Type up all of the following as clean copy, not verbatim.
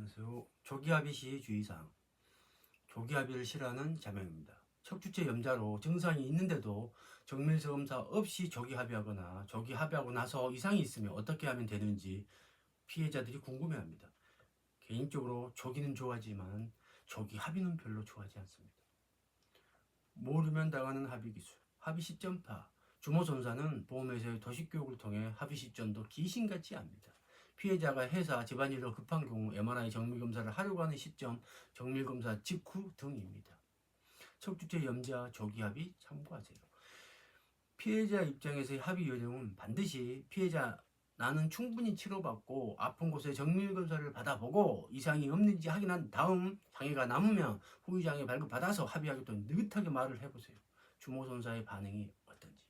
안녕하세요. 조기합의 시 주의사항. 조기합의를 싫어하는 자명입니다. 척추체 염자로 증상이 있는데도 정밀서 검사 없이 조기합의하거나 조기합의하고 나서 이상이 있으면 어떻게 하면 되는지 피해자들이 궁금해합니다. 개인적으로 조기는 좋아하지만 조기합의는 별로 좋아하지 않습니다. 모르면 당하는 합의 기술, 합의 시점 파. 주모손사는 보험회사의 도식교육을 통해 합의 시점도 귀신같이 압니다. 피해자가 회사 집안일로 급한 경우 MRI 정밀검사를 하려고 하는 시점, 정밀검사 직후 등입니다. 척추체 염자 조기합의 참고하세요. 피해자 입장에서의 합의 요령은 반드시 피해자 나는 충분히 치료받고 아픈 곳에 정밀검사를 받아보고 이상이 없는지 확인한 다음 장애가 남으면 후유장애 발급받아서 합의하겠다는 느긋하게 말을 해보세요. 주모손사의 반응이 어떤지.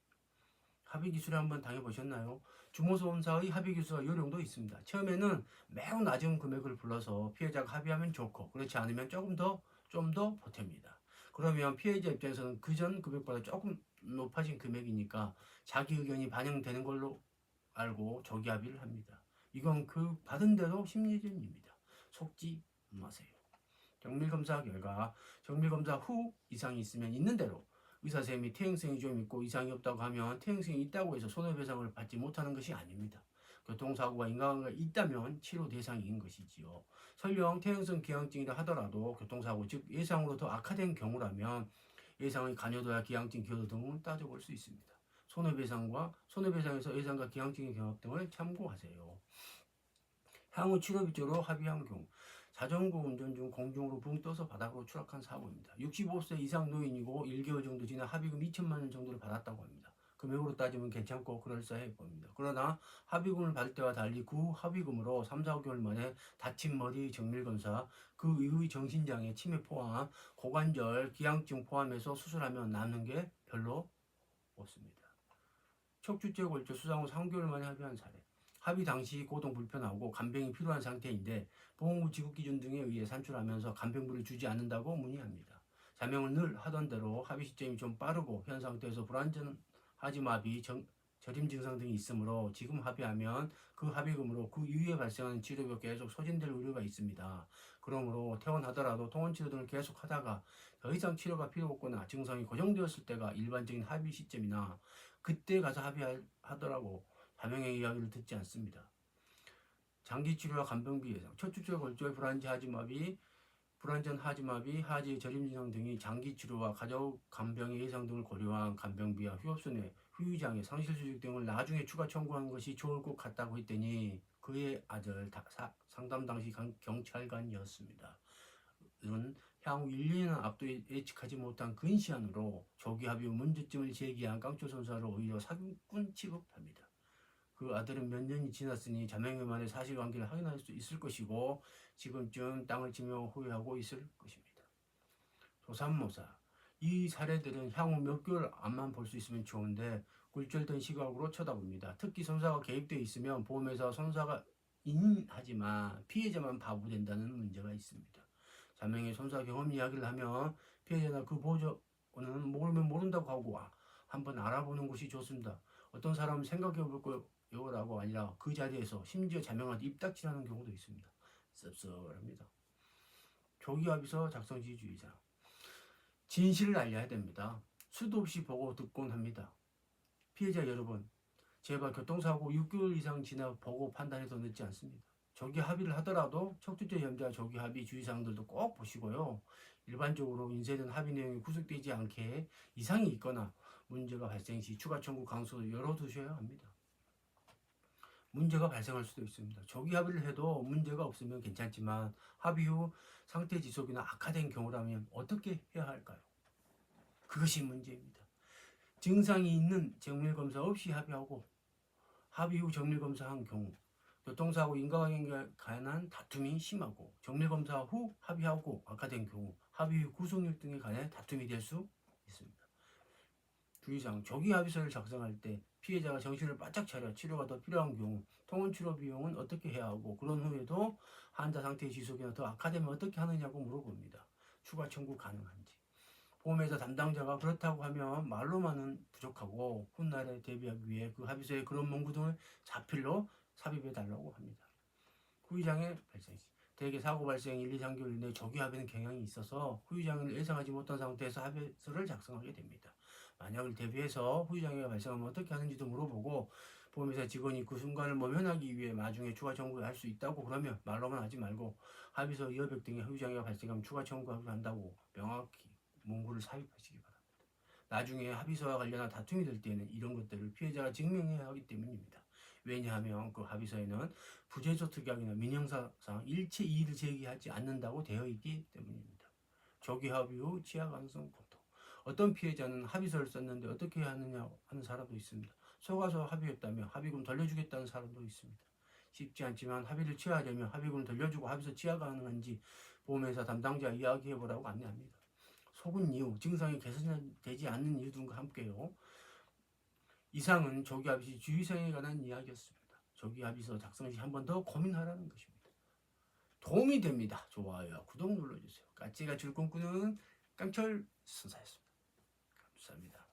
합의 기술을 한번 당해보셨나요? 주모손사의 합의 기술과 요령도 있습니다. 처음에는 매우 낮은 금액을 불러서 피해자가 합의하면 좋고 그렇지 않으면 좀 더 보탭니다. 그러면 피해자 입장에서는 그전 금액보다 조금 높아진 금액이니까 자기 의견이 반영되는 걸로 알고 조기합의를 합니다. 이건 그 받은 대로 심리전입니다. 속지 마세요. 정밀검사 결과 정밀검사 후 이상이 있으면 있는 대로 의사선생님이 퇴행성이 좀 있고 이상이 없다고 하면 퇴행성이 있다고 해서 손해배상을 받지 못하는 것이 아닙니다. 교통사고가 인과관계가 있다면 치료 대상인 것이지요. 설령 퇴행성 기형증이라 하더라도 교통사고 즉 예상으로 더 악화된 경우라면 예상의 간여도야 기형증 기여도 등을 따져볼 수 있습니다. 손해배상에서 예상과 기형증의 경합 등을 참고하세요. 향후 치료비조로 합의한 경우 자전거 운전 중 공중으로 붕 떠서 바닥으로 추락한 사고입니다. 65세 이상 노인이고 1개월 정도 지나 합의금 2천만 원 정도를 받았다고 합니다. 금액으로 따지면 괜찮고 그럴싸해 보입니다. 그러나 합의금을 받을 때와 달리 그 합의금으로 3, 4개월 만에 다친 머리 정밀검사, 그 이후의 정신장애, 치매 포함, 고관절, 기형증 포함해서 수술하면 남는 게 별로 없습니다. 척추째 골절 수상 후 3개월 만에 합의한 사례. 합의 당시 고동 불편하고 간병이 필요한 상태인데 보험부 지급 기준 등에 의해 산출하면서 간병부를 주지 않는다고 문의합니다. 자명은 늘 하던 대로 합의 시점이 좀 빠르고 현 상태에서 불안전하지 마비, 저림 증상 등이 있으므로 지금 합의하면 그 합의금으로 그 이후에 발생하는 치료비가 계속 소진될 우려가 있습니다. 그러므로 퇴원하더라도 통원치료 등을 계속 하다가 더 이상 치료가 필요 없거나 증상이 고정되었을 때가 일반적인 합의 시점이나 그때 가서 합의하더라고 자명의 이야기를 듣지 않습니다. 장기치료와 간병비 예상, 척추체 골절, 불안전 하지마비, 하지 저림 증상 등이 장기치료와 가족 간병의 예상 등을 고려한 간병비와 휴업손해, 후유장애, 상실수직 등을 나중에 추가 청구한 것이 좋을 것 같다고 했더니 그의 아들 상담 당시 경찰관이었습니다. 은 향후 1, 2년 앞도 예측하지 못한 근시안으로 조기합의 문제점을 제기한 깡초선사를 오히려 사기꾼 취급합니다. 그 아들은 몇 년이 지났으니 자명의 만에 사실관계를 확인할 수 있을 것이고 지금쯤 땅을 치며 후회하고 있을 것입니다. 조삼모사. 이 사례들은 향후 몇 개월 앞만 볼 수 있으면 좋은데 굴절된 시각으로 쳐다봅니다. 특히 손사가 개입되어 있으면 보험회사와 손사가 인하지만 피해자만 바보 된다는 문제가 있습니다. 자명의 손사 경험 이야기를 하면 피해자나 그 보조는 모르면 모른다고 하고 한번 알아보는 것이 좋습니다. 어떤 사람은 생각해 볼 거요라고 아니라 그 자리에서 심지어 자명한테 입닥질하는 경우도 있습니다. 씁쓸합니다. 조기합의서 작성 지주의자. 진실을 알려야 됩니다. 수도 없이 보고 듣곤 합니다. 피해자 여러분, 제발 교통사고 6개월 이상 지나 보고 판단해도 늦지 않습니다. 조기 합의를 하더라도 척추체 염자 조기 합의 주의사항들도 꼭 보시고요. 일반적으로 인쇄된 합의 내용이 구속되지 않게 이상이 있거나 문제가 발생 시 추가 청구 강수를 열어두셔야 합니다. 문제가 발생할 수도 있습니다. 조기 합의를 해도 문제가 없으면 괜찮지만 합의 후 상태 지속이나 악화된 경우라면 어떻게 해야 할까요? 그것이 문제입니다. 증상이 있는 정밀검사 없이 합의하고 합의 후 정밀검사한 경우 교통사고 인과관계에 관한 다툼이 심하고 정밀검사 후 합의하고 악화된 경우 합의 후 구속력 등에 관해 다툼이 될 수 있습니다. 주의사항, 조기합의서를 작성할 때 피해자가 정신을 바짝 차려 치료가 더 필요한 경우 통원치료 비용은 어떻게 해야 하고 그런 후에도 환자 상태의 지속이나 더 악화되면 어떻게 하느냐고 물어봅니다. 추가 청구 가능한지. 보험회사 담당자가 그렇다고 하면 말로만은 부족하고 훗날에 대비하기 위해 그 합의서에 그런 문구 등을 자필로 삽입해 달라고 합니다. 후유장애 발생 시 대개 사고 발생 1, 2, 3개월 이내 조기 합의는 경향이 있어서 후유장애를 예상하지 못한 상태에서 합의서를 작성하게 됩니다. 만약을 대비해서 후유장애가 발생하면 어떻게 하는지도 물어보고 보험회사 직원이 그 순간을 모면하기 위해 나중에 추가 청구를 할 수 있다고 그러면 말로만 하지 말고 합의서, 여백 등의 후유장애가 발생하면 추가 청구하기로 한다고 명확히 문구를 삽입하시기 바랍니다. 나중에 합의서와 관련한 다툼이 될 때는 이런 것들을 피해자가 증명해야 하기 때문입니다. 왜냐하면 그 합의서에는 부재조 특약이나 민형사상 일체 이의를 제기하지 않는다고 되어 있기 때문입니다. 조기 합의 후 취하 가능성 검토. 어떤 피해자는 합의서를 썼는데 어떻게 해야 하느냐 하는 사람도 있습니다. 속아서 합의했다며 합의금 돌려주겠다는 사람도 있습니다. 쉽지 않지만 합의를 취하려면 합의금을 돌려주고 합의서 취하 가능한지 보험회사 담당자 이야기해보라고 안내합니다. 속은 이유, 증상이 개선되지 않는 이유 등과 함께요. 이상은 조기 합의 시 주의사항에 관한 이야기였습니다. 조기 합의서 작성 시 한 번 더 고민하라는 것입니다. 도움이 됩니다. 좋아요, 구독 눌러주세요. 까치가 줄 꿈꾸는 깡철 선사였습니다. 감사합니다.